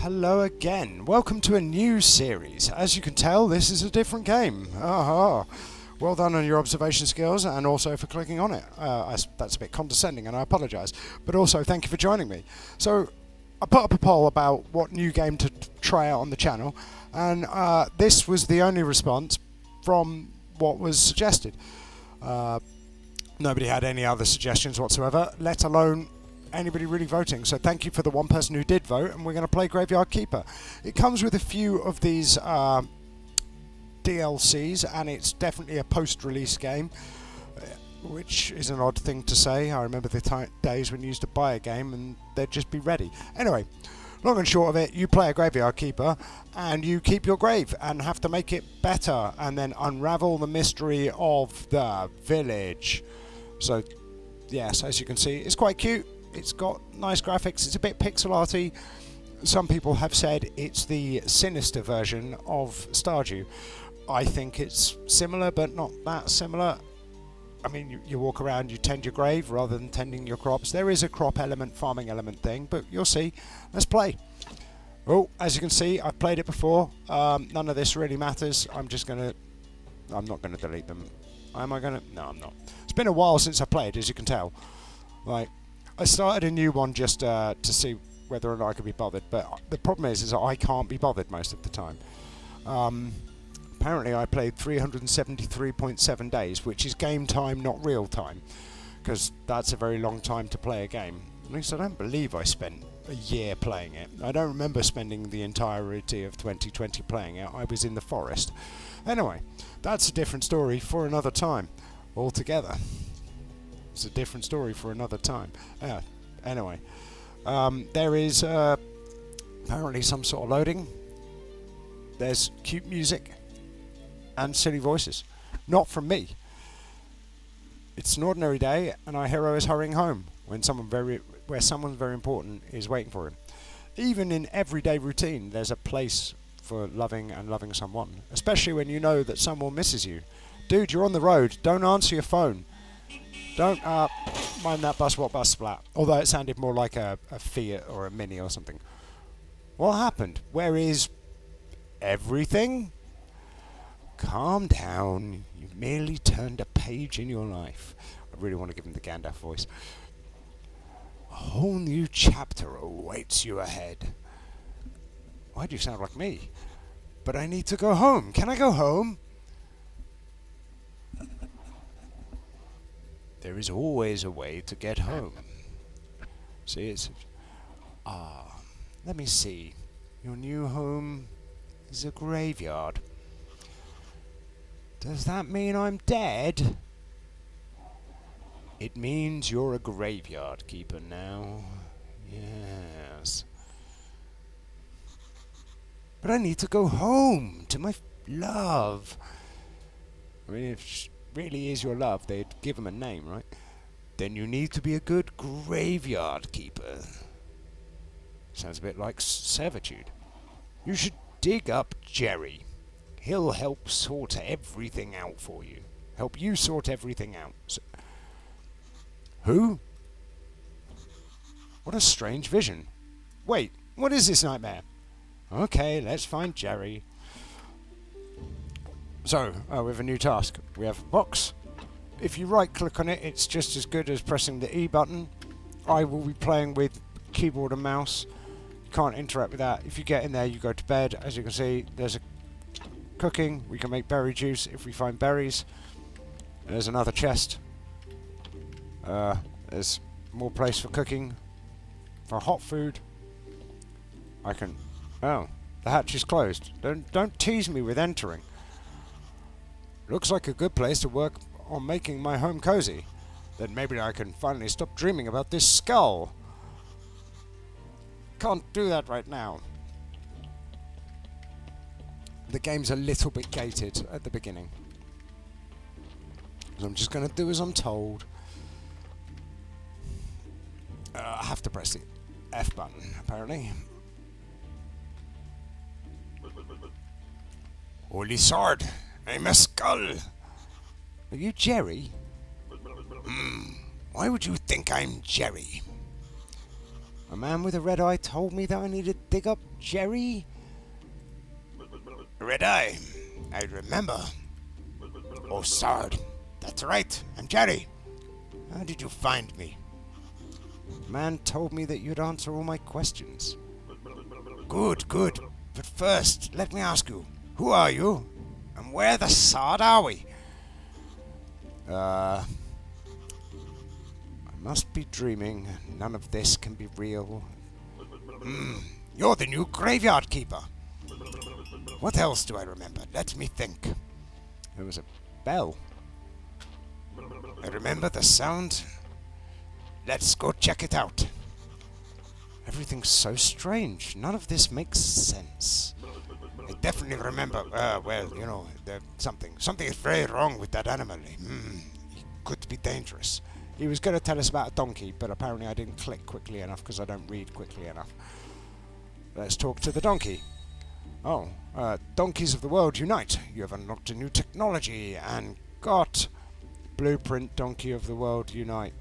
Hello again. Welcome to a new series. As you can tell, this is a different game. Aha. Well done on your observation skills and also for clicking on it. That's a bit condescending and I apologise. But also thank you for joining me. So I put up a poll about what new game to try out on the channel, and this was the only response from what was suggested. Nobody had any other suggestions whatsoever, let alone anybody really voting. So thank you for the one person who did vote, and we're going to play Graveyard Keeper. It comes with a few of these DLCs, and it's definitely a post-release game, which is an odd thing to say. I remember the days when you used to buy a game and they'd just be ready. Anyway, long and short of it, you play a Graveyard Keeper and you keep your grave and have to make it better and then unravel the mystery of the village. So yes, as you can see, it's quite cute. It's got nice graphics. It's a bit pixel arty. Some people have said it's the sinister version of Stardew. I think it's similar, but not that similar. I mean, you walk around, you tend your grave rather than tending your crops. There is a crop element, farming element thing, but you'll see. Let's play. Oh, as you can see, I've played it before. None of this really matters. I'm not going to delete them. Am I going to? No, I'm not. It's been a while since I played, as you can tell. Like, I started a new one just to see whether or not I could be bothered, but the problem is that I can't be bothered most of the time. Apparently I played 373.7 days, which is game time, not real time, because that's a very long time to play a game. At least I don't believe I spent a year playing it. I don't remember spending the entirety of 2020 playing it. I was in the forest. Anyway, that's a different story for another time altogether. It's a different story for another time. Anyway, there is apparently some sort of loading. There's cute music and silly voices. Not from me. It's an ordinary day and our hero is hurrying home when someone very important is waiting for him. Even in everyday routine, there's a place for loving someone, especially when you know that someone misses you. Dude, you're on the road. Don't answer your phone. Don't mind that bus, what bus splat. Although it sounded more like a Fiat or a Mini or something. What happened? Where is everything? Calm down. You've merely turned a page in your life. I really want to give him the Gandalf voice. A whole new chapter awaits you ahead. Why do you sound like me? But I need to go home. Can I go home? There is always a way to get home. See, it's... let me see. Your new home is a graveyard. Does that mean I'm dead? It means you're a graveyard keeper now. Yes. But I need to go home to my love. I mean, if really is your love, they'd give him a name, right? Then you need to be a good graveyard keeper. Sounds a bit like servitude. You should dig up Jerry. He'll help sort everything out for you. Help you sort everything out. Who? What a strange vision. Wait, what is this nightmare? Okay, let's find Jerry. So, we have a new task. We have a box. If you right click on it, it's just as good as pressing the E button. I will be playing with keyboard and mouse. You can't interact with that. If you get in there, you go to bed. As you can see, there's a cooking. We can make berry juice if we find berries. There's another chest. There's more place for cooking. For hot food. I can... Oh, the hatch is closed. Don't tease me with entering. Looks like a good place to work on making my home cozy. Then maybe I can finally stop dreaming about this skull. Can't do that right now. The game's a little bit gated at the beginning. So I'm just going to do as I'm told. I have to press the F button, apparently. Holy sword! I'm a skull! Are you Jerry? Why would you think I'm Jerry? A man with a red eye told me that I needed to dig up Jerry. Red eye? I remember. Oh, Sard. That's right. I'm Jerry. How did you find me? The man told me that you'd answer all my questions. Good, good. But first, let me ask you, who are you? And where the sod are we? I must be dreaming. None of this can be real. You're the new graveyard keeper. What else do I remember? Let me think. There was a bell. I remember the sound. Let's go check it out. Everything's so strange. None of this makes sense. I definitely remember, there's something. Something is very wrong with that animal. He could be dangerous. He was going to tell us about a donkey, but apparently I didn't click quickly enough because I don't read quickly enough. Let's talk to the donkey. Oh, donkeys of the world unite. You have unlocked a new technology and got blueprint donkey of the world unite.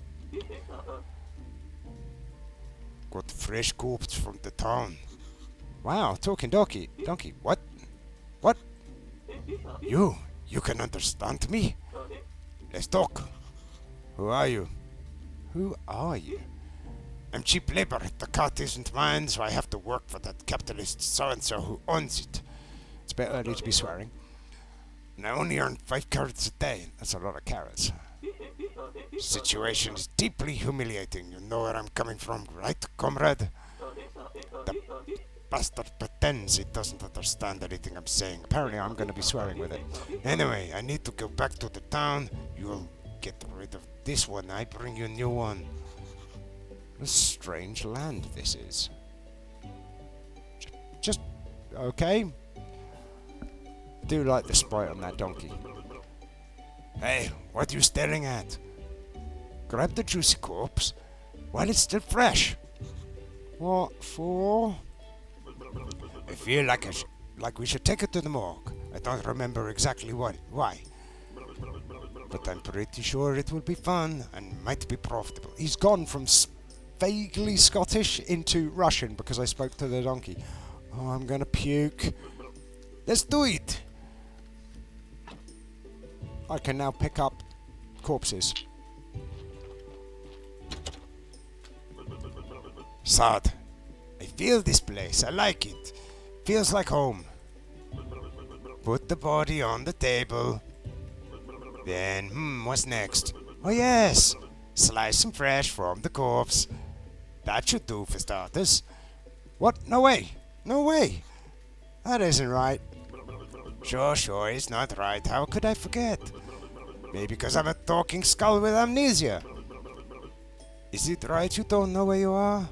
Got fresh corpse from the town. Wow, talking donkey. Donkey, what? What? You can understand me? Let's talk. Who are you? Who are you? I'm cheap labor. The cat isn't mine, so I have to work for that capitalist so-and-so who owns it. It's a bit early to be swearing. And I only earn 5 carrots a day. That's a lot of carrots. Situation is deeply humiliating. You know where I'm coming from, right, comrade? The bastard pretends he doesn't understand anything I'm saying. Apparently I'm going to be swearing with it. Anyway, I need to go back to the town. You'll get rid of this one. I bring you a new one. What a strange land this is. Just okay. I do like the sprite on that donkey. Hey, what are you staring at? Grab the juicy corpse while it's still fresh. What for? I feel like we should take it to the morgue. I don't remember exactly why. But I'm pretty sure it will be fun and might be profitable. He's gone from vaguely Scottish into Russian because I spoke to the donkey. Oh, I'm gonna puke. Let's do it. I can now pick up corpses. Sad. I feel this place. I like it. Feels like home. Put the body on the table. Then, what's next? Oh yes! Slice some fresh from the corpse. That should do for starters. What? No way! No way! That isn't right. Sure, it's not right. How could I forget? Maybe because I'm a talking skull with amnesia. Is it right you don't know where you are?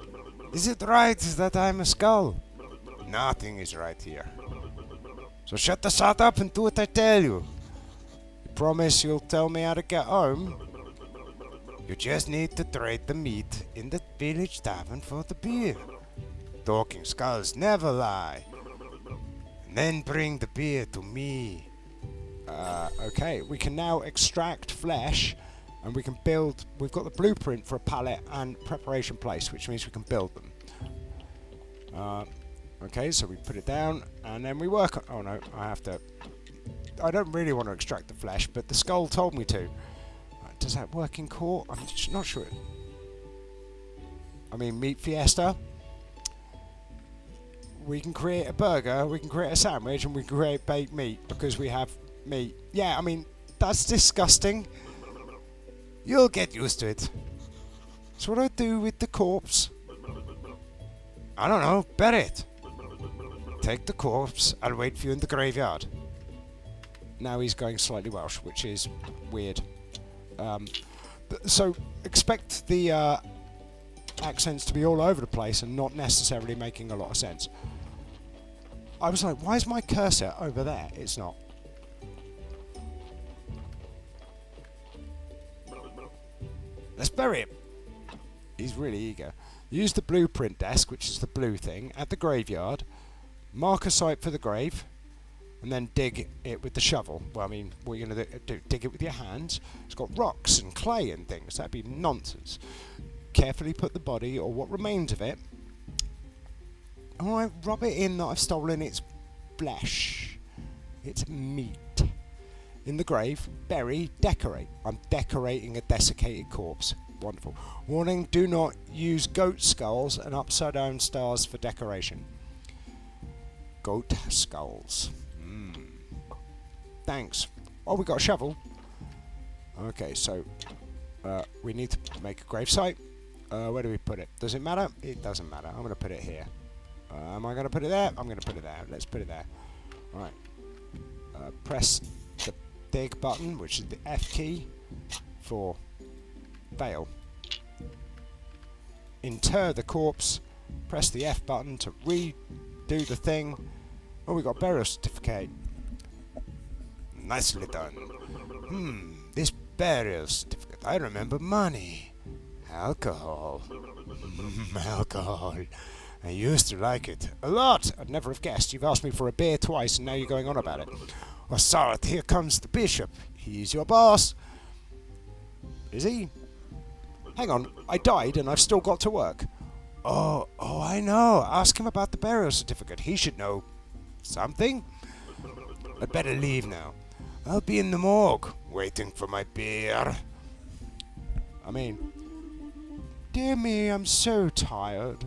Is it right that I'm a skull? Nothing is right here. So shut the sod up and do what I tell you. You promise you'll tell me how to get home? You just need to trade the meat in the village tavern for the beer. Talking skulls never lie. And then bring the beer to me. Okay, we can now extract flesh and we can build. We've got the blueprint for a pallet and preparation place, which means we can build them. Okay, so we put it down and then we work on. Oh no, I don't really want to extract the flesh, but the skull told me to. Does that work in court? I'm not sure. I mean, Meat Fiesta. We can create a burger, we can create a sandwich, and we can create baked meat because we have meat. Yeah, I mean, that's disgusting. You'll get used to it. So what do I do with the corpse? I don't know, bury it. Take the corpse, I'll wait for you in the graveyard. Now he's going slightly Welsh, which is weird. So expect the accents to be all over the place and not necessarily making a lot of sense. I was like, why is my cursor over there? It's not. Let's bury him. He's really eager. Use the blueprint desk, which is the blue thing, at the graveyard. Mark a site for the grave. And then dig it with the shovel. Well, I mean, what are you going to do? Dig it with your hands? It's got rocks and clay and things. That'd be nonsense. carefully put the body, or what remains of it, alright, rub it in that I've stolen its flesh, its meat. In the grave, bury, decorate. I'm decorating a desiccated corpse. Wonderful. Warning, do not use goat skulls and upside down stars for decoration. Goat skulls. Thanks. Oh, we got a shovel. Okay, so we need to make a gravesite. Where do we put it? Does it matter? It doesn't matter. I'm going to put it here. Am I going to put it there? I'm going to put it there. Let's put it there. Alright. Press the dig button, which is the F key, for veil. Inter the corpse. Press the F button to redo the thing. Oh, we got a burial certificate. Nicely done. This burial certificate. I remember money. Alcohol. Alcohol. I used to like it. A lot. I'd never have guessed. You've asked me for a beer twice and now you're going on about it. Oh, Sarth, here comes the bishop. He's your boss. Is he? Hang on. I died and I've still got to work. Oh, I know. Ask him about the burial certificate. He should know something. I'd better leave now. I'll be in the morgue, waiting for my beer. I mean, dear me, I'm so tired.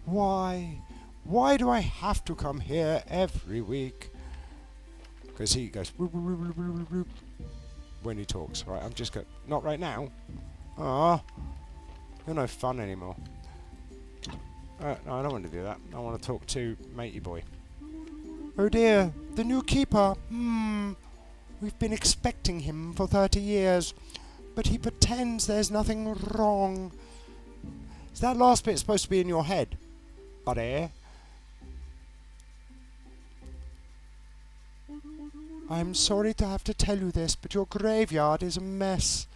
Why? Why do I have to come here every week? Because he goes when he talks. Right, I'm just going. Not right now. Ah, you're no fun anymore. No, I don't want to do that. I want to talk to matey boy. Oh dear, the new keeper. We've been expecting him for 30 years, but he pretends there's nothing wrong. Is that last bit supposed to be in your head, buddy? I'm sorry to have to tell you this, but your graveyard is a mess.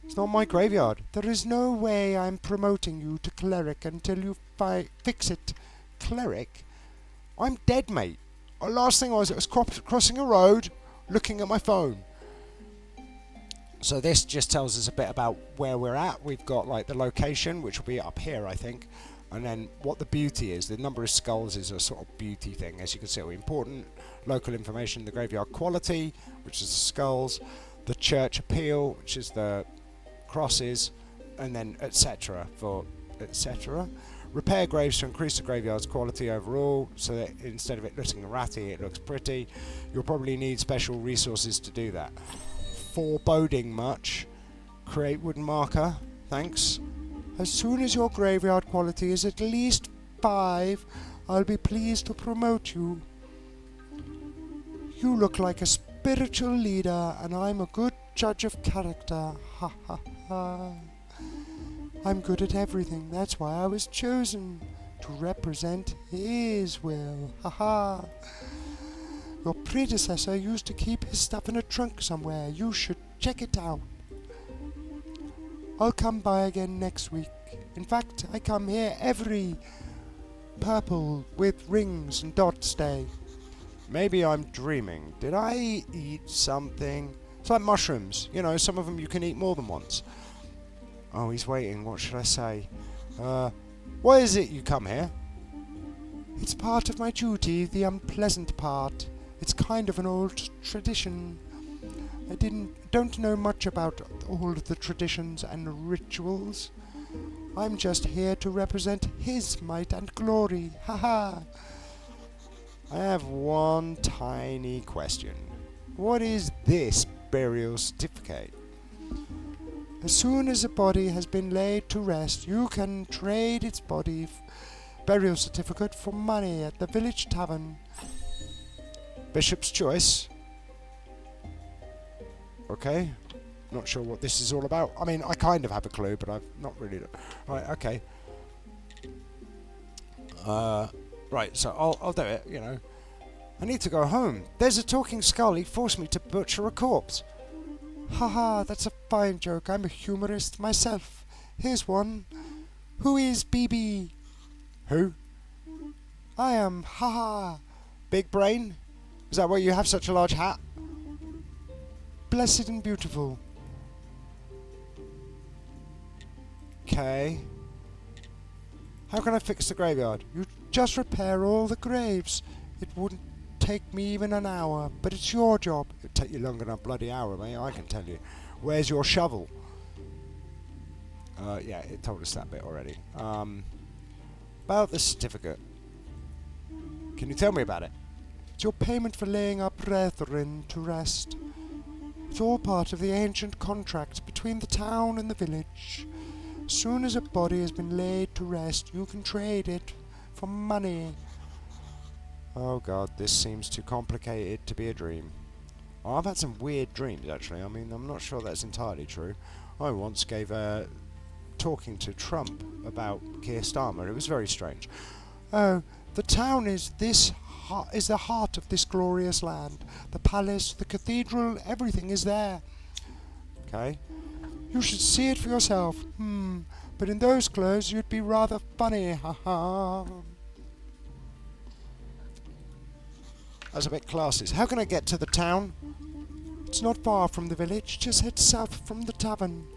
It's not my graveyard. There is no way I'm promoting you to cleric until you fix it. Cleric? I'm dead, mate. The last thing I was crossing a road, looking at my phone. So this just tells us a bit about where we're at. We've got like the location, which will be up here, I think, and then what the beauty is. The number of skulls is a sort of beauty thing, as you can see. Important local information, the graveyard quality, which is the skulls, the church appeal, which is the crosses, and then etc. for etc. Repair graves to increase the graveyard's quality overall, so that instead of it looking ratty, it looks pretty. You'll probably need special resources to do that. Foreboding much. Create wooden marker. Thanks. As soon as your graveyard quality is at least 5, I'll be pleased to promote you. You look like a spiritual leader, and I'm a good judge of character. Ha ha ha. I'm good at everything. That's why I was chosen to represent his will. Ha ha. Your predecessor used to keep his stuff in a trunk somewhere. You should check it out. I'll come by again next week. In fact, I come here every purple with rings and dots day. Maybe I'm dreaming. Did I eat something? It's like mushrooms. You know, some of them you can eat more than once. Oh, he's waiting. What should I say? Why is it you come here? It's part of my duty, the unpleasant part. It's kind of an old tradition. I don't know much about all of the traditions and rituals. I'm just here to represent his might and glory. Ha ha! I have one tiny question. What is this burial certificate? As soon as a body has been laid to rest, you can trade its burial certificate for money at the village tavern. Bishop's choice. Okay. Not sure what this is all about. I mean, I kind of have a clue, but I've not really... Right, okay. Right, so I'll do it, you know. I need to go home. There's a talking skull. He forced me to butcher a corpse. Haha, that's a fine joke. I'm a humorist myself. Here's one. Who is BB? Who? I am. Haha. Big brain? Is that why you have such a large hat? Blessed and beautiful. Okay. How can I fix the graveyard? You just repair all the graves. It wouldn't take me even an hour, but it's your job. It'd take you longer than a bloody hour, mate, I can tell you. Where's your shovel? Yeah, it told us that bit already. About the certificate. Can you tell me about it? It's your payment for laying our brethren to rest. It's all part of the ancient contract between the town and the village. As soon as a body has been laid to rest, you can trade it for money. Oh god, this seems too complicated to be a dream. Oh, I've had some weird dreams, actually. I mean, I'm not sure that's entirely true. I once gave a talking to Trump about Keir Starmer. It was very strange. Oh, the town is the heart of this glorious land. The palace, the cathedral, everything is there. Okay. You should see it for yourself. But in those clothes you'd be rather funny. Ha. That's a bit classist. How can I get to the town? It's not far from the village. Just head south from the tavern.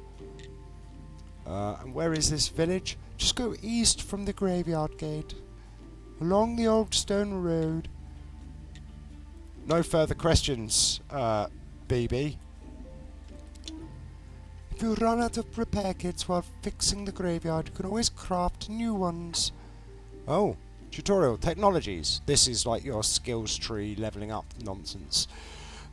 And where is this village? Just go east from the graveyard gate. Along the old stone road. No further questions, BB. If you run out of repair kits while fixing the graveyard, you can always craft new ones. Oh, tutorial, technologies. This is like your skills tree leveling up nonsense.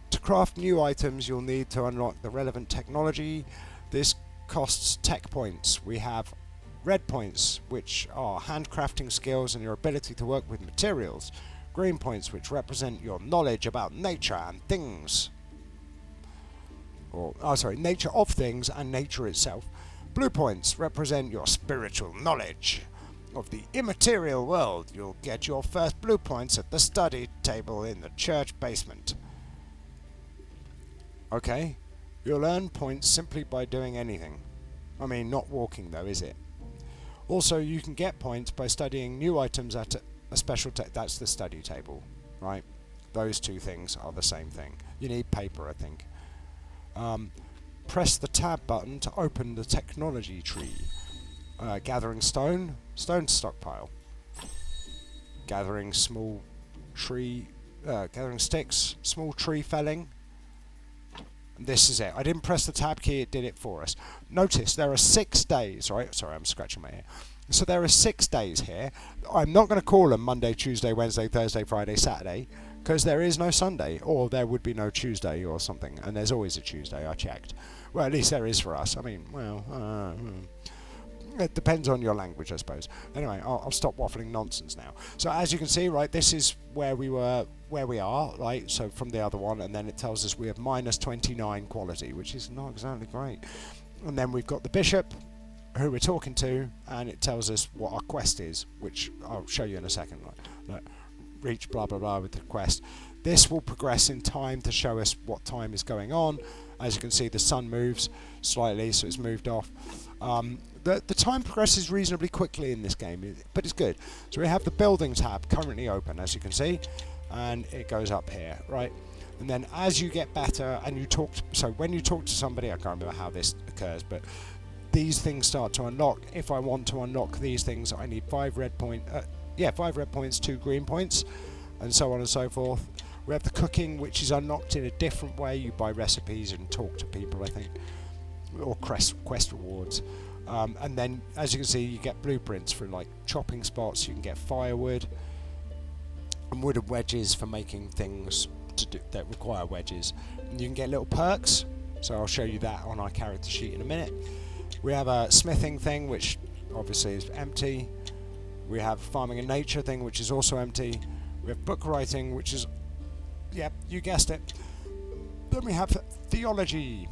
To craft new items, you'll need to unlock the relevant technology. This costs tech points. We have red points, which are handcrafting skills and your ability to work with materials. Green points, which represent your knowledge about nature and things. Nature of things and nature itself. Blue points represent your spiritual knowledge of the immaterial world. You'll get your first blue points at the study table in the church basement. Okay, you'll earn points simply by doing anything. I mean, not walking though, is it? Also, you can get points by studying new items at a special that's the study table, right? Those two things are the same thing. You need paper, I think. Press the tab button to open the technology tree. Gathering stone stockpile. Gathering gathering sticks, small tree felling. This is it. I didn't press the tab key, it did it for us. Notice there are 6 days, right? Sorry, I'm scratching my ear. So there are 6 days here. I'm not going to call them Monday, Tuesday, Wednesday, Thursday, Friday, Saturday, because there is no Sunday, or there would be no Tuesday or something, and there's always a Tuesday, I checked. Well, at least there is for us. I mean, it depends on your language, I suppose. Anyway, I'll stop waffling nonsense now. So as you can see, right, this is where we are, right, so from the other one, and then it tells us we have minus 29 quality, which is not exactly great. And then we've got the bishop, who we're talking to, and it tells us what our quest is, which I'll show you in a second. Like, reach blah blah blah with the quest. This will progress in time to show us what time is going on. As you can see, the sun moves slightly, so it's moved off. The time progresses reasonably quickly in this game, but it's good. So we have the building tab currently open, as you can see, and it goes up here, right? And then as you get better and you talk, so when you talk to somebody, I can't remember how this occurs, but these things start to unlock. If I want to unlock these things, I need 5 red points, 5 red points, 2 green points, and so on and so forth. We have the cooking, which is unlocked in a different way. You buy recipes and talk to people, I think, or quest rewards. And then, as you can see, you get blueprints for like chopping spots. You can get firewood and wooden wedges for making things that require wedges. And you can get little perks. So I'll show you that on our character sheet in a minute. We have a smithing thing, which obviously is empty. We have a farming and nature thing, which is also empty. We have book writing, which is, yep, you guessed it. Then we have theology,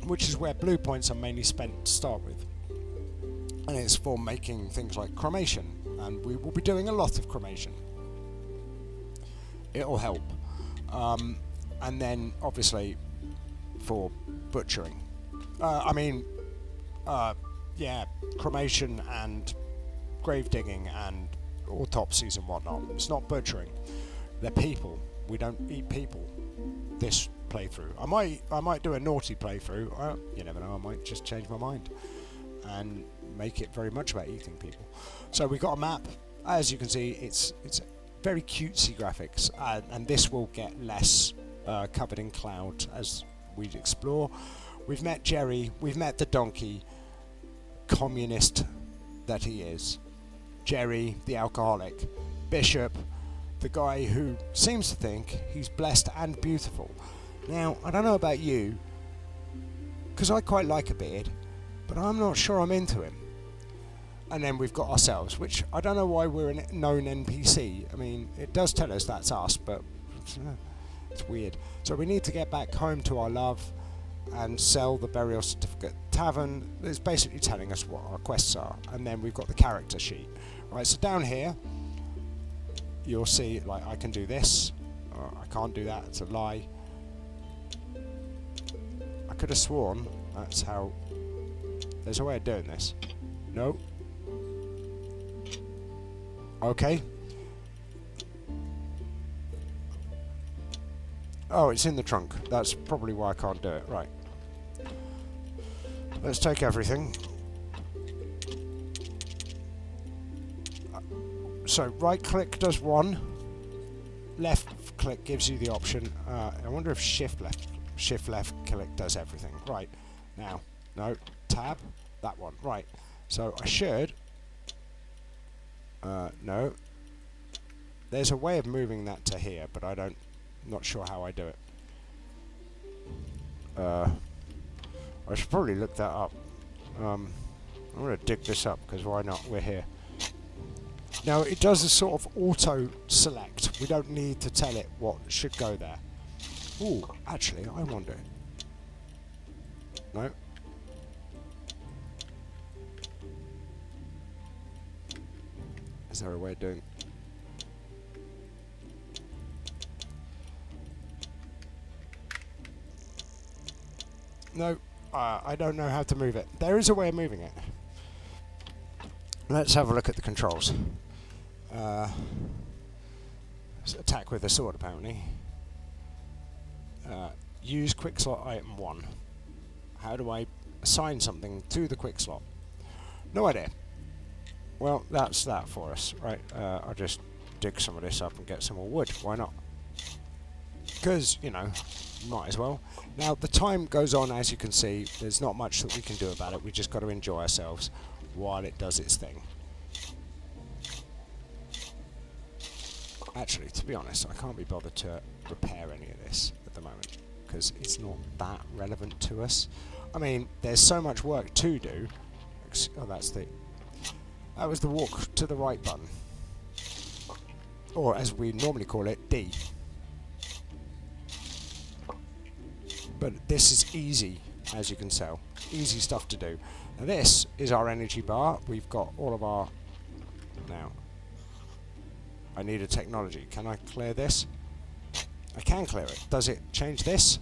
which is where blue points are mainly spent to start with. And it's for making things like cremation, and we will be doing a lot of cremation. It'll help. And then, obviously, for butchering. Cremation and grave digging and autopsies and whatnot. It's not butchering. They're people. We don't eat people. This playthrough. I might do a naughty playthrough. You never know. I might just change my mind and make it very much about eating people. So we've got a map. As you can see, it's very cutesy graphics, and this will get less covered in cloud as we explore. We've met Jerry, we've met the donkey, communist that he is. Jerry, the alcoholic. Bishop, the guy who seems to think he's blessed and beautiful. Now, I don't know about you, because I quite like a beard, but I'm not sure I'm into him. And then we've got ourselves, which I don't know why we're a known NPC. I mean, it does tell us that's us, but it's weird. So we need to get back home to our love and sell the burial certificate. Tavern is basically telling us what our quests are. And then we've got the character sheet. Right, so down here, you'll see, like, I can do this. I can't do that, it's a lie. I could have sworn that's how... There's a way of doing this. No. Okay. Oh, it's in the trunk. That's probably why I can't do it. Right. Let's take everything. So, right click does one. Left click gives you the option. I wonder if shift left click does everything. Right. Now. No. Tab. That one. Right. So, I should... no. There's a way of moving that to here, but I'm not sure how I do it. I should probably look that up. I'm going to dig this up, because why not? We're here. Now, it does a sort of auto-select. We don't need to tell it what should go there. Ooh, actually, I wonder. No. Is there a way of doing... No, I don't know how to move it. There is a way of moving it. Let's have a look at the controls. Attack with a sword, apparently. Use quick slot item 1. How do I assign something to the quick slot? No idea. Well, that's that for us. Right, I'll just dig some of this up and get some more wood. Why not? Because, you know, might as well. Now, the time goes on, as you can see. There's not much that we can do about it. We just got to enjoy ourselves while it does its thing. Actually, to be honest, I can't be bothered to repair any of this at the moment, because it's not that relevant to us. I mean, there's so much work to do. Oh, that was the walk to the right button. Or, as we normally call it, D. But this is easy, as you can tell. Easy stuff to do. Now this is our energy bar. We've got all of our... Now, I need a technology. Can I clear this? I can clear it. Does it change this?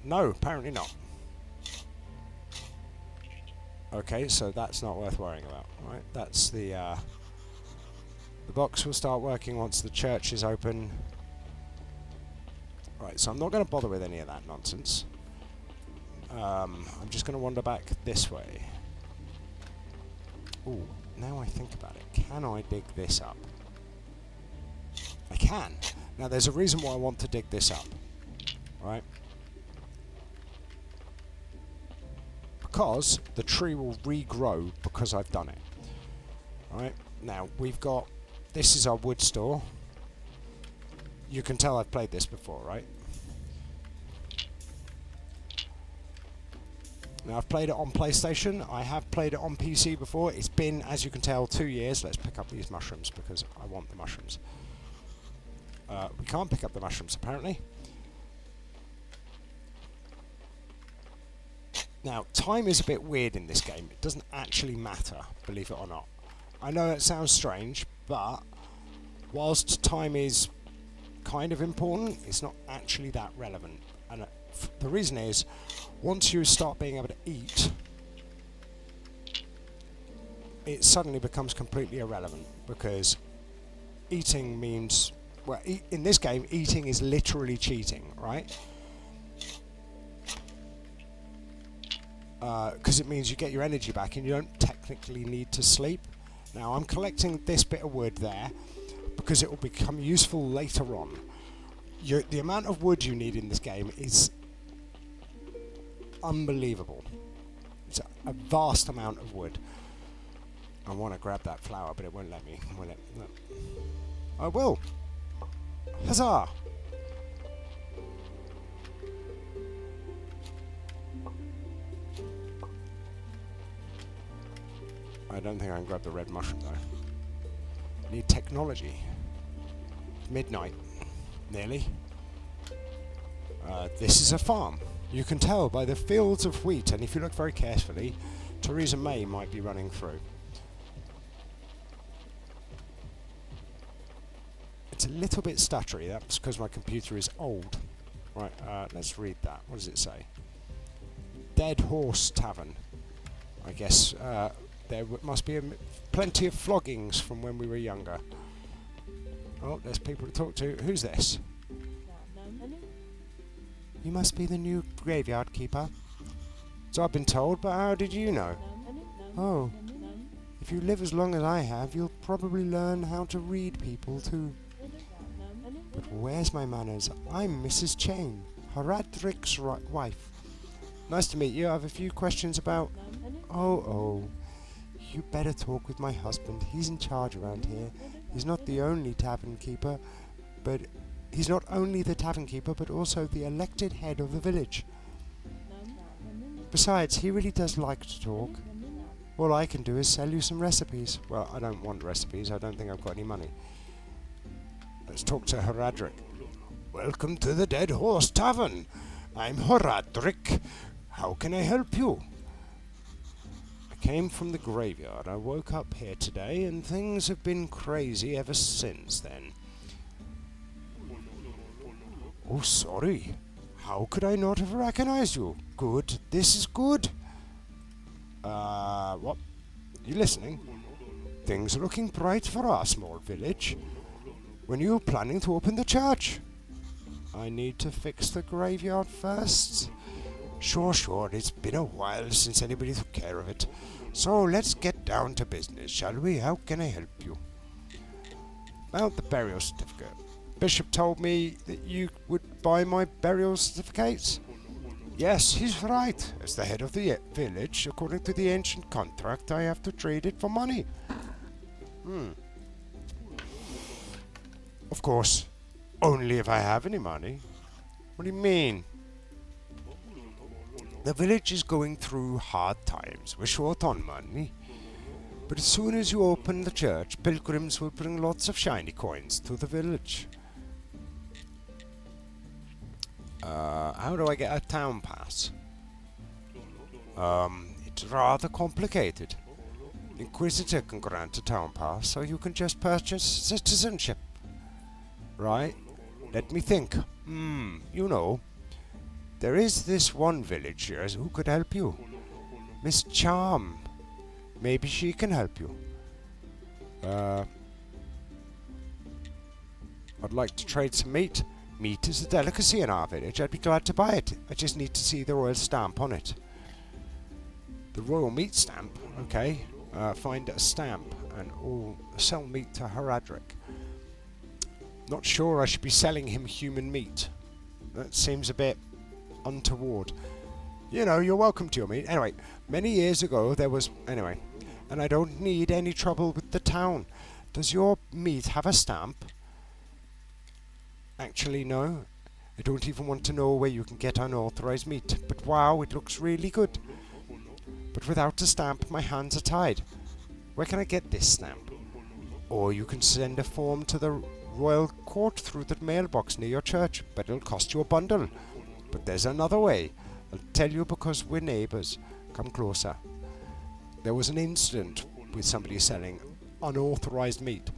No, apparently not. Okay, so that's not worth worrying about. Right, that's the box will start working once the church is open. Right, so I'm not going to bother with any of that nonsense. I'm just going to wander back this way. Ooh, now I think about it. Can I dig this up? I can. Now, there's a reason why I want to dig this up. Right? Because the tree will regrow because I've done it. Right? Now, we've got... This is our wood store. You can tell I've played this before, right? Now, I've played it on PlayStation. I have played it on PC before. It's been, as you can tell, 2 years. Let's pick up these mushrooms because I want the mushrooms. We can't pick up the mushrooms, apparently. Now, time is a bit weird in this game. It doesn't actually matter, believe it or not. I know it sounds strange, but whilst time is kind of important, it's not actually that relevant. And the reason is, once you start being able to eat, it suddenly becomes completely irrelevant, because eating means, well, in this game, eating is literally cheating, right? because it means you get your energy back and you don't technically need to sleep. Now I'm collecting this bit of wood there because it will become useful later on. The amount of wood you need in this game is unbelievable. It's a vast amount of wood. I want to grab that flower, but it won't let me. Will it? No. I will. Huzzah! I don't think I can grab the red mushroom though. Need technology. Midnight. Nearly. This is a farm. You can tell by the fields of wheat, and if you look very carefully, Theresa May might be running through. It's a little bit stuttery, that's because my computer is old. Right, let's read that. What does it say? Dead Horse Tavern. I guess there must be plenty of floggings from when we were younger. Oh, there's people to talk to. Who's this? You must be the new graveyard keeper. So I've been told, but how did you know? Oh, if you live as long as I have, you'll probably learn how to read people too. But where's my manners? I'm Mrs. Chain, Haradric's wife. Nice to meet you. I have a few questions about... Oh. You better talk with my husband. He's in charge around here. He's not the only tavern keeper, but... He's not only the tavern keeper, but also the elected head of the village. Besides, he really does like to talk. All I can do is sell you some recipes. Well, I don't want recipes. I don't think I've got any money. Let's talk to Haradric. Welcome to the Dead Horse Tavern. I'm Haradric. How can I help you? I came from the graveyard. I woke up here today, and things have been crazy ever since then. Oh, sorry. How could I not have recognized you? Good. This is good. What? You listening? Things are looking bright for our small village. When are you planning to open the church? I need to fix the graveyard first. Sure. It's been a while since anybody took care of it. So let's get down to business, shall we? How can I help you? About the burial certificate. Bishop told me that you would buy my burial certificates. Yes, he's right. As the head of the village, according to the ancient contract, I have to trade it for money. Of course, only if I have any money. What do you mean? The village is going through hard times. We're short on money. But as soon as you open the church, pilgrims will bring lots of shiny coins to the village. How do I get a town pass? It's rather complicated. Inquisitor can grant a town pass, so you can just purchase citizenship. Right? Let me think. You know, there is this one villager who could help you. Miss Charm. Maybe she can help you. I'd like to trade some meat. Meat is a delicacy in our village. I'd be glad to buy it. I just need to see the royal stamp on it. The royal meat stamp? Okay. Find a stamp and sell meat to Haradric. Not sure I should be selling him human meat. That seems a bit untoward. You know, you're welcome to your meat. Anyway, many years ago there was... Anyway, and I don't need any trouble with the town. Does your meat have a stamp? Actually, no. I don't even want to know where you can get unauthorized meat. But wow, it looks really good. But without a stamp, my hands are tied. Where can I get this stamp? Or you can send a form to the royal court through the mailbox near your church, but it'll cost you a bundle. But there's another way. I'll tell you because we're neighbours. Come closer. There was an incident with somebody selling unauthorized meat.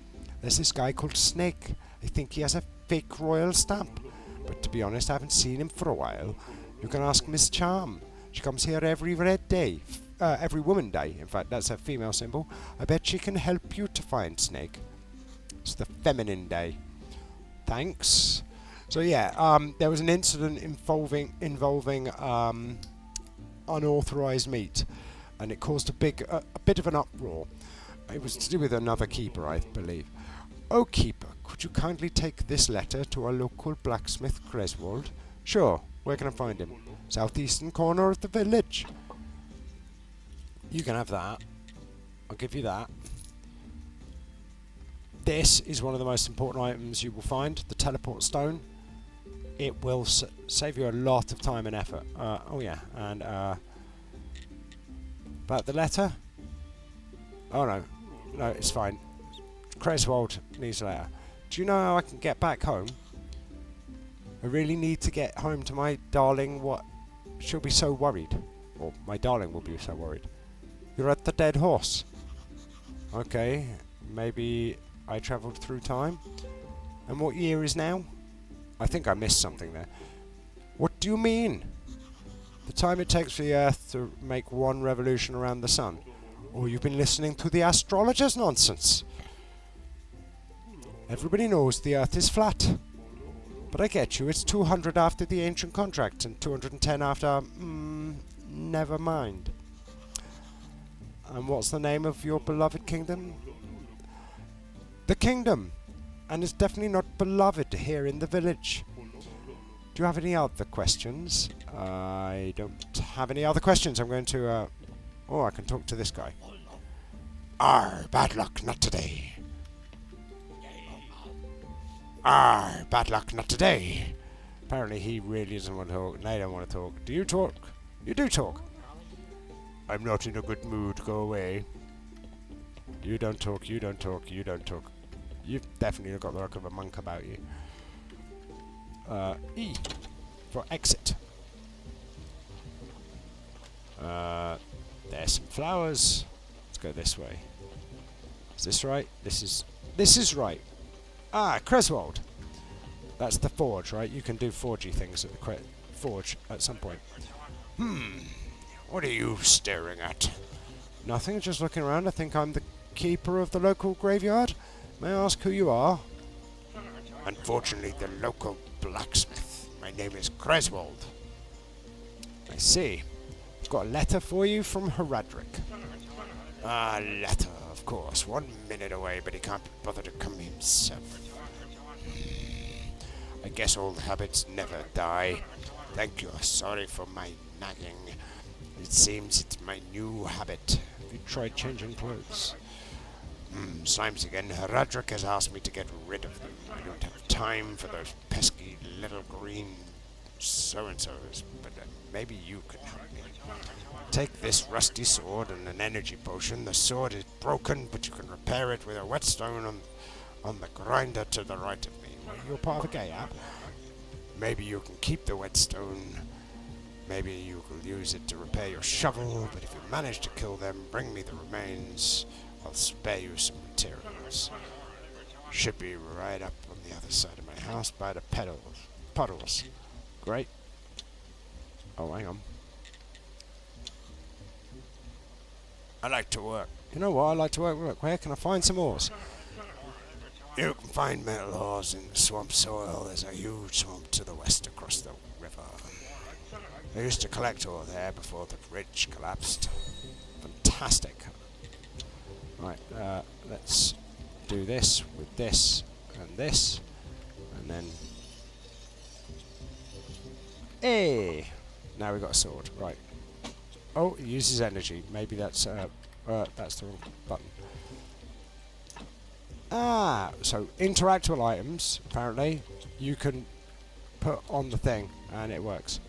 There's this guy called Snake. I think he has a fake royal stamp. But to be honest, I haven't seen him for a while. You can ask Miss Charm. She comes here every red day. Every woman day. In fact, that's her female symbol. I bet she can help you to find Snake. It's the feminine day. Thanks. So yeah, there was an incident involving unauthorized meat, and it caused a bit of an uproar. It was to do with another keeper, I believe. Oh, keeper, could you kindly take this letter to our local blacksmith, Greswold? Sure. Where can I find him? Southeastern corner of the village. You can have that. I'll give you that. This is one of the most important items you will find, the teleport stone. It will save you a lot of time and effort. Oh yeah, and about the letter? Oh no, it's fine. Greswold needs a letter. Do you know how I can get back home? I really need to get home to my darling. What? She'll be so worried. Or my darling will be so worried. You're at the dead horse. Okay, maybe I travelled through time. And what year is now? I think I missed something there. What do you mean? The time it takes for the Earth to make one revolution around the Sun. Or you've been listening to the astrologer's nonsense. Everybody knows the Earth is flat. But I get you, it's 200 after the ancient contract and 210 after... never mind. And what's the name of your beloved kingdom? The kingdom! And it's definitely not beloved here in the village. Do you have any other questions? I don't have any other questions. I'm going to... oh, I can talk to this guy. Bad luck, not today. Bad luck, not today. Apparently he really doesn't want to talk. They don't want to talk. Do you talk? You do talk. I'm not in a good mood. Go away. You don't talk, you don't talk, you don't talk. You've definitely got the look of a monk about you. E for exit. There's some flowers. Let's go this way. Is this right? This is right. Greswold. That's the forge, right? You can do forgy things at the forge at some point. What are you staring at? Nothing, just looking around. I think I'm the keeper of the local graveyard. May I ask who you are? Unfortunately, the local blacksmith. My name is Greswold. I see. I've got a letter for you from Heradric. Letter, of course. 1 minute away, but he can't be bothered to come himself. I guess old habits never die. Thank you. Sorry for my nagging. It seems it's my new habit. Have you tried changing clothes? Slimes again. Heradric has asked me to get rid of them. I don't have time for those pesky little green so-and-sos, but maybe you can help me. Take this rusty sword and an energy potion. The sword is broken, but you can repair it with a whetstone on the grinder to the right of me. Well, you're part of a gay app. Maybe you can keep the whetstone. Maybe you could use it to repair your shovel, but if you manage to kill them, bring me the remains. I'll spare you some materials. Should be right up on the other side of my house by the puddles. Great. Oh, hang on. I like to work. You know what? I like to work. Look, where can I find some ores? You can find metal ores in the swamp soil. There's a huge swamp to the west across the river. I used to collect ore there before the ridge collapsed. Fantastic. Right, let's do this with this, and then... Hey! Now we've got a sword, right. Oh, it uses energy. Maybe that's the wrong button. So interactable items, apparently, you can put on the thing, and it works.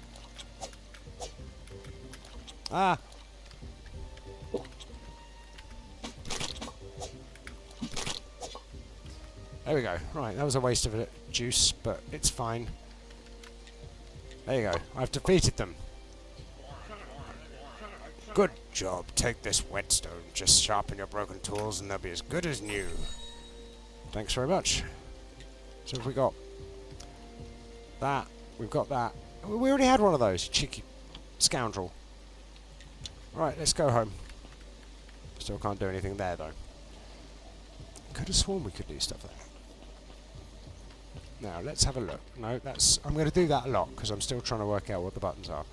There we go. Right, that was a waste of juice, but it's fine. There you go. I've defeated them. Good job. Take this whetstone. Just sharpen your broken tools and they'll be as good as new. Thanks very much. So we got that. We've got that. We already had one of those. Cheeky scoundrel. Right, let's go home. Still can't do anything there, though. Could have sworn we could do stuff there. Now, let's have a look. No, I'm going to do that a lot, because I'm still trying to work out what the buttons are.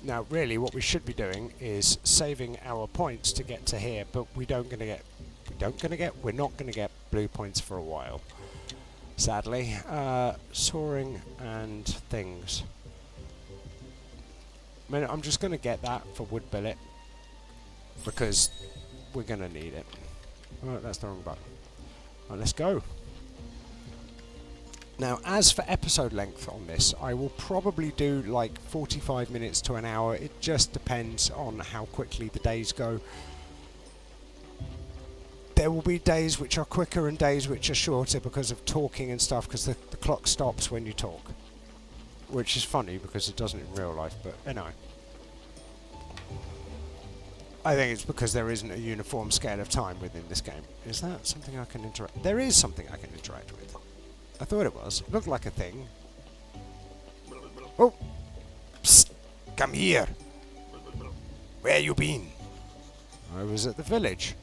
Now, really, what we should be doing is saving our points to get to here, but we're not going to get blue points for a while, sadly. Soaring and things. I mean, I'm just going to get that for wood billet because we're going to need it. Oh, that's the wrong button. Right, let's go. Now, as for episode length on this, I will probably do like 45 minutes to an hour. It just depends on how quickly the days go. There will be days which are quicker and days which are shorter because of talking and stuff, because the clock stops when you talk. Which is funny because it doesn't in real life, but anyway. I think it's because there isn't a uniform scale of time within this game. Is that something I can interact? There is something I can interact with. I thought it was. It looked like a thing. Oh! Psst! Come here! Where you been? I was at the village.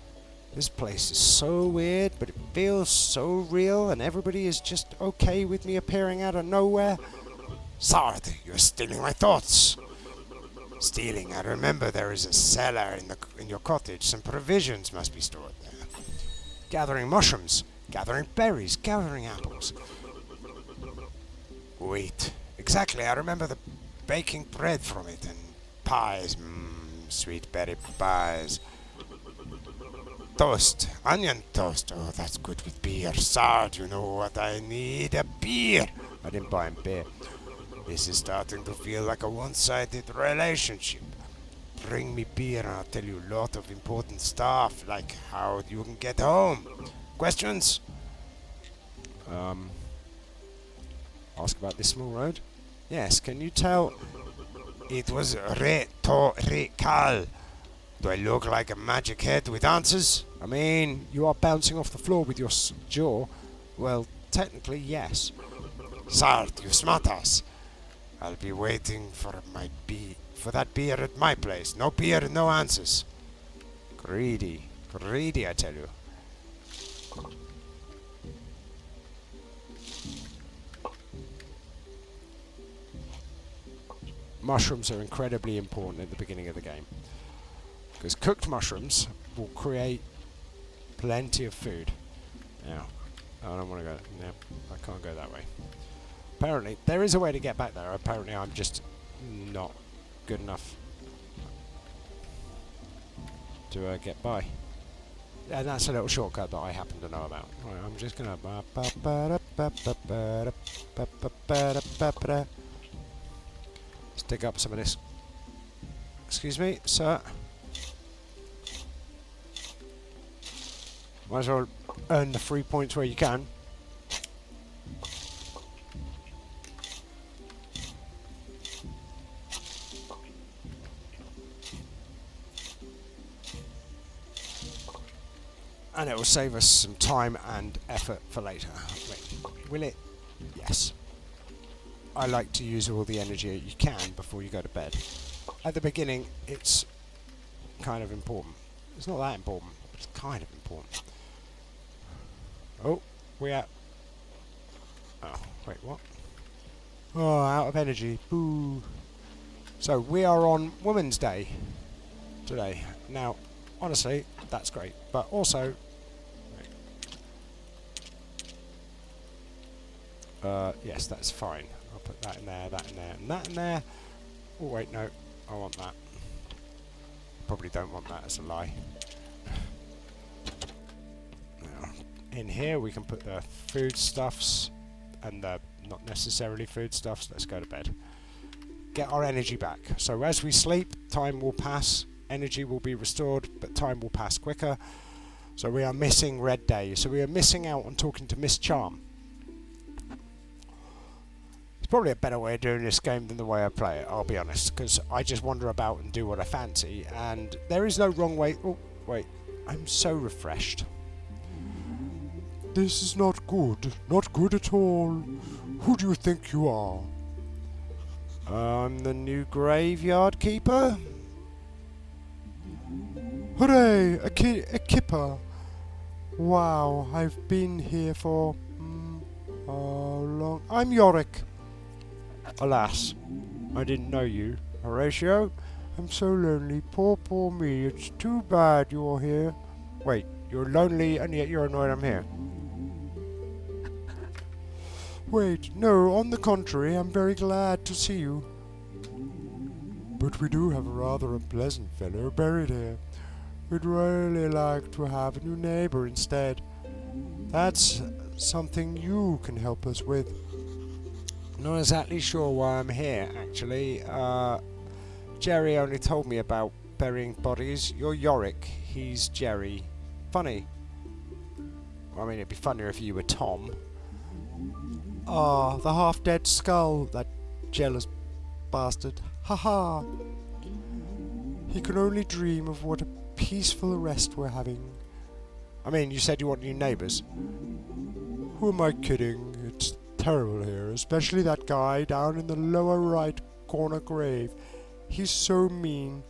This place is so weird, but it feels so real, and everybody is just okay with me appearing out of nowhere. Sard, you're stealing my thoughts. Stealing. I remember there is a cellar in your cottage. Some provisions must be stored there. Gathering mushrooms. Gathering berries, gathering apples. Wait, exactly, I remember the baking bread from it and pies, sweet berry pies. Toast, onion toast, oh that's good with beer. Sard, you know what I need, a beer. I didn't buy him beer. This is starting to feel like a one-sided relationship. Bring me beer and I'll tell you a lot of important stuff, like how you can get home. Questions? Ask about this small road? Yes, can you tell? It was rhetorical. Do I look like a magic head with answers? I mean, you are bouncing off the floor with your jaw. Well, technically, yes. Sard, you smartass. I'll be waiting for that beer at my place. No beer, no answers. Greedy, I tell you. Mushrooms are incredibly important at the beginning of the game, because cooked mushrooms will create plenty of food. Now, I don't want to go. No, I can't go that way. Apparently, there is a way to get back there. Apparently, I'm just not good enough to get by. And that's a little shortcut that I happen to know about. Right, I'm just gonna dig up some of this. Excuse me, sir. Might as well earn the 3 points where you can. And it will save us some time and effort for later. Wait, will it? Yes. I like to use all the energy you can before you go to bed. At the beginning, it's kind of important. It's not that important, but it's kind of important. Oh, we're at... Oh, wait, what? Oh, out of energy. Boo. So, we are on Women's Day today. Now, honestly, that's great. But also... yes, that's fine. I'll put that in there, that in there, and that in there. Oh, wait, no. I want that. Probably don't want that as a lie. Now, in here we can put the foodstuffs and the not necessarily foodstuffs. Let's go to bed. Get our energy back. So as we sleep, time will pass. Energy will be restored, but time will pass quicker. So we are missing Red Day. So we are missing out on talking to Miss Charm. Probably a better way of doing this game than the way I play it, I'll be honest, because I just wander about and do what I fancy, and there is no wrong way. Oh, wait, I'm so refreshed. This is not good at all. Who do you think you are? I'm the new graveyard keeper. Hooray, a kipper. Wow, I've been here for how long? I'm Yorick. Alas, I didn't know you. Horatio, I'm so lonely. Poor me. It's too bad you're here. Wait, you're lonely and yet you're annoyed I'm here. Wait, no, on the contrary, I'm very glad to see you. But we do have a rather unpleasant fellow buried here. We'd really like to have a new neighbor instead. That's something you can help us with. Not exactly sure why I'm here, actually. Jerry only told me about burying bodies. You're Yorick, he's Jerry. Funny. I mean, it'd be funnier if you were Tom. Ah, the half-dead skull, that jealous bastard. Ha ha! He can only dream of what a peaceful rest we're having. I mean, you said you want new neighbours. Who am I kidding? It's terrible here, especially that guy down in the lower right corner grave. He's so mean.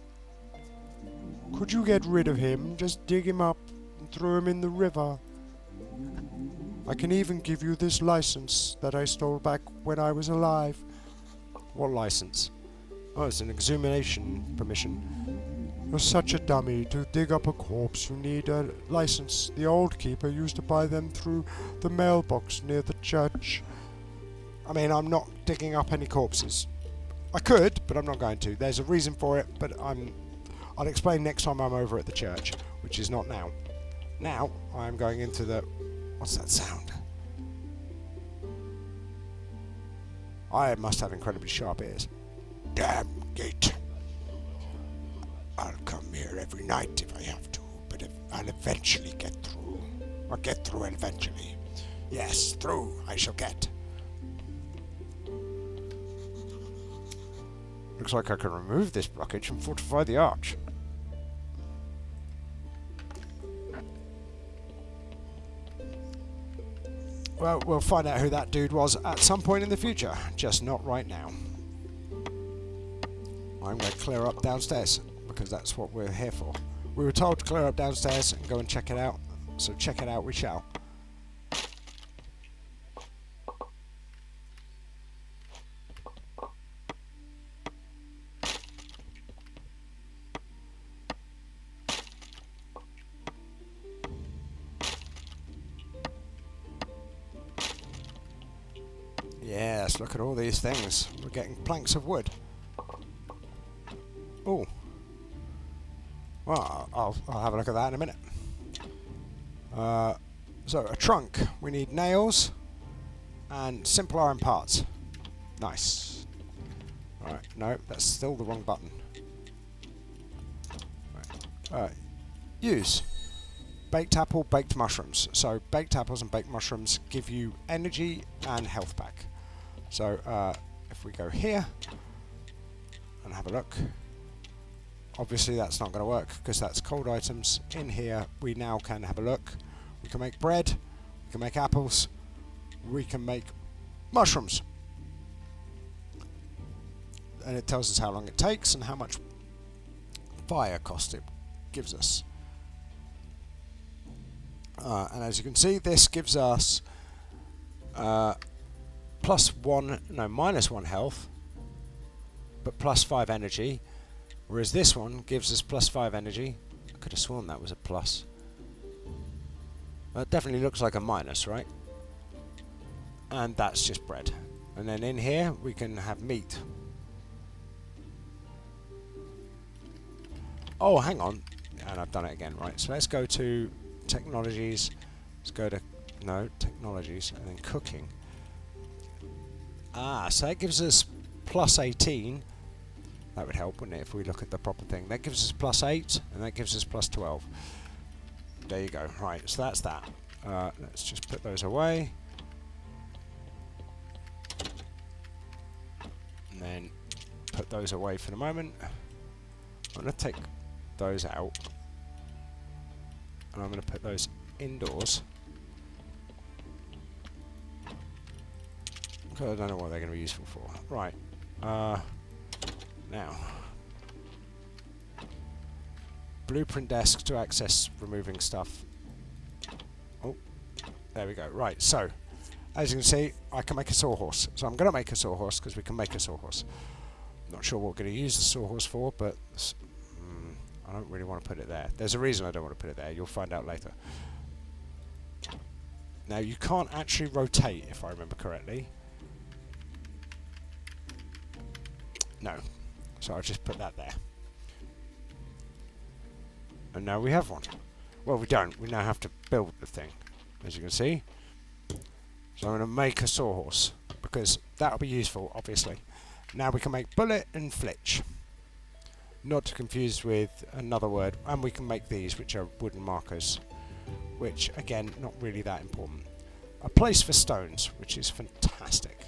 Could you get rid of him? Just dig him up and throw him in the river. I can even give you this license that I stole back when I was alive. What license? Oh, it's an exhumation permission. You're such a dummy. To dig up a corpse, you need a license. The old keeper used to buy them through the mailbox near the church. I mean, I'm not digging up any corpses. I could, but I'm not going to. There's a reason for it, but I'll explain next time I'm over at the church, which is not now. Now, I'm going into the... What's that sound? I must have incredibly sharp ears. Damn gate. I'll come here every night if I have to, but I'll eventually get through. I'll get through eventually. Yes, through I shall get. Looks like I can remove this blockage and fortify the arch. Well, we'll find out who that dude was at some point in the future, just not right now. I'm going to clear up downstairs, because that's what we're here for. We were told to clear up downstairs and go and check it out, so check it out we shall. Yes, look at all these things. We're getting planks of wood. Oh. Well, I'll have a look at that in a minute. So, a trunk. We need nails and simple iron parts. Nice. Alright, no, that's still the wrong button. Right. Use. Baked apple, baked mushrooms. So, baked apples and baked mushrooms give you energy and health back. So, if we go here and have a look, obviously that's not going to work because that's cold items. In here, we now can have a look. We can make bread, we can make apples, we can make mushrooms. And it tells us how long it takes and how much fire cost it gives us. And as you can see, this gives us minus 1 health, but plus 5 energy, whereas this one gives us plus 5 energy. I could have sworn that was a plus. It definitely looks like a minus, right? And that's just bread. And then in here we can have meat. Oh, hang on. And I've done it again, right? So let's go to technologies. Let's go to, no, technologies, and then cooking. Ah, so that gives us plus 18. That would help, wouldn't it, if we look at the proper thing. That gives us plus 8, and that gives us plus 12. There you go. Right, so that's that. Let's just put those away. And then put those away for the moment. I'm going to take those out. And I'm going to put those indoors. Because I don't know what they're going to be useful for. Right. Now. Blueprint desk to access removing stuff. Oh, there we go. Right, so, as you can see, I can make a sawhorse. So I'm going to make a sawhorse because we can make a sawhorse. Not sure what we're going to use the sawhorse for, but I don't really want to put it there. There's a reason I don't want to put it there. You'll find out later. Now, you can't actually rotate, if I remember correctly. No. So I'll just put that there. And now we have one. Well, we don't. We now have to build the thing, as you can see. So I'm going to make a sawhorse, because that'll be useful, obviously. Now we can make bullet and flitch. Not to confuse with another word. And we can make these, which are wooden markers. Which, again, not really that important. A place for stones, which is fantastic.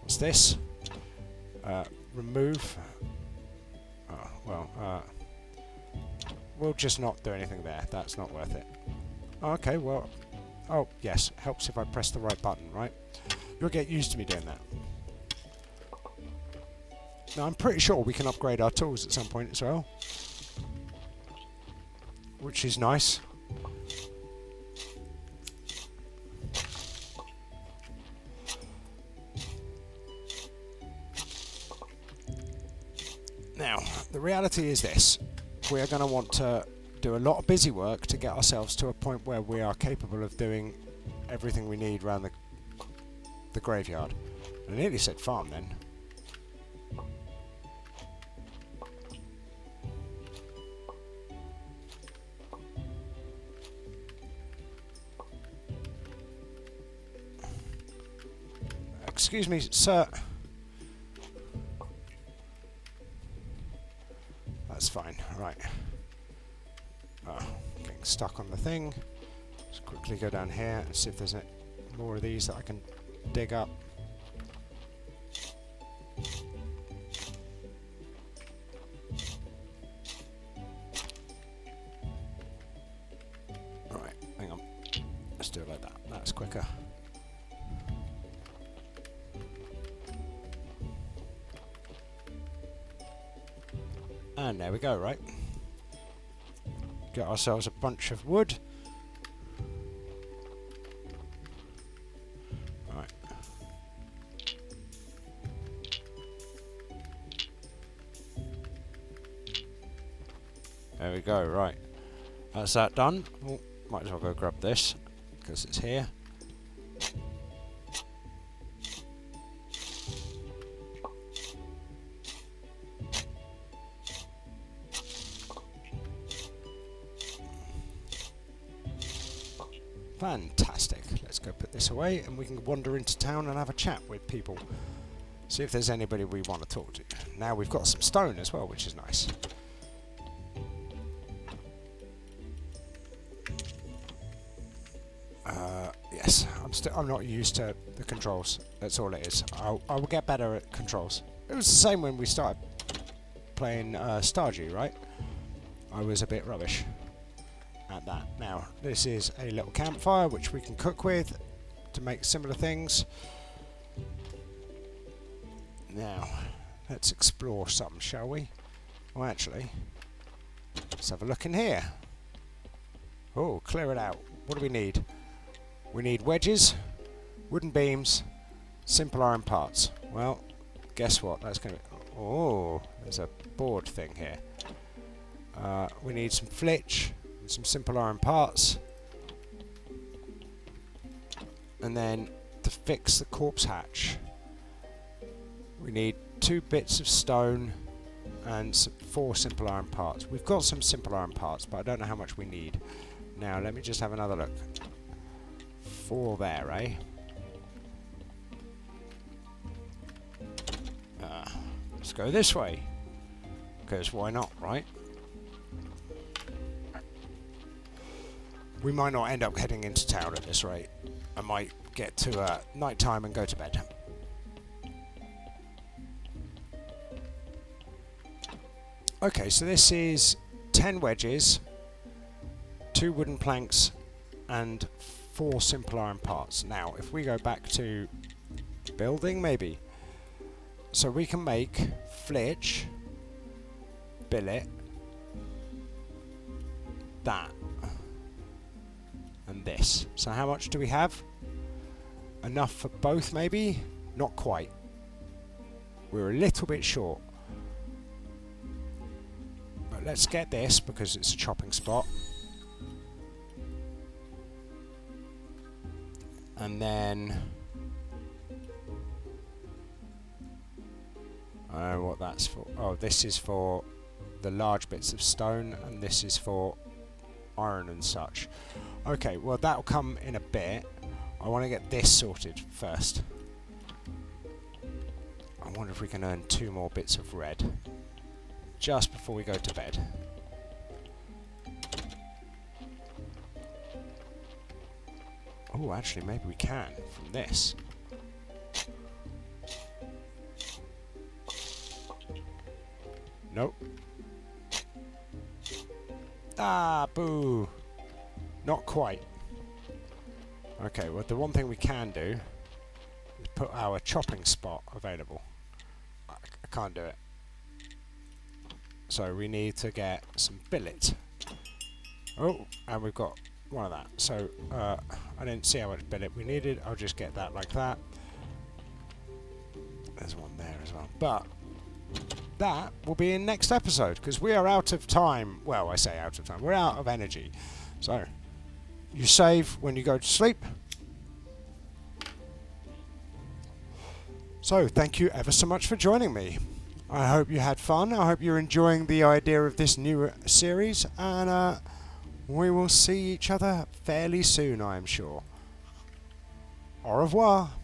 What's this? Remove. Oh, well, we'll just not do anything there. That's not worth it. Okay, well... Oh, yes. Helps if I press the right button, right? You'll get used to me doing that. Now, I'm pretty sure we can upgrade our tools at some point as well. Which is nice. Now, the reality is this. We are going to want to do a lot of busy work to get ourselves to a point where we are capable of doing everything we need around the graveyard. I nearly said farm then. Excuse me, sir. That's fine, right. Oh, getting stuck on the thing. Just quickly go down here and see if there's more of these that I can dig up. Right, hang on. Let's do it like that. That's quicker. And there we go, right? Get ourselves a bunch of wood. Right. There we go, right. That's that done. Oh, might as well go grab this, because it's here. Fantastic. Let's go put this away and we can wander into town and have a chat with people. See if there's anybody we want to talk to. Now we've got some stone as well, which is nice. Yes, I'm not used to the controls. That's all it is. I will get better at controls. It was the same when we started playing Stardew, right? I was a bit rubbish at that. Now, this is a little campfire which we can cook with to make similar things. Now, let's explore some, shall we? Well, actually, let's have a look in here. Oh, clear it out. What do we need? We need wedges, wooden beams, simple iron parts. Well, guess what? That's going to be... Oh, there's a board thing here. We need some flitch, and some simple iron parts. And then, to fix the corpse hatch, we need 2 bits of stone and 4 simple iron parts. We've got some simple iron parts, but I don't know how much we need. Now, let me just have another look. 4 there, eh? Let's go this way. Because why not, right? We might not end up heading into town at this rate. I might get to night time and go to bed. Okay, so this is 10 wedges, 2 wooden planks, and 4 simple iron parts. Now, if we go back to building, maybe. So we can make flitch, billet, that, and this. So how much do we have? Enough for both, maybe? Not quite. We're a little bit short. let's get this because it's a chopping spot. And then I don't know what that's for. Oh, this is for the large bits of stone, and this is for iron and such. Okay, well that'll come in a bit. I want to get this sorted first. I wonder if we can earn 2 more bits of red just before we go to bed. Oh, actually, maybe we can from this. Nope. Ah, boo. Not quite. Okay, well, the one thing we can do is put our chopping spot available. I can't do it. So we need to get some billet. Oh, and we've got one of that. So I didn't see how much billet we needed. I'll just get that like that. There's one there as well. But that will be in next episode because we are out of time. Well, I say out of time. We're out of energy. So you save when you go to sleep. So thank you ever so much for joining me. I hope you had fun. I hope you're enjoying the idea of this new series, and we will see each other fairly soon, I am sure. Au revoir.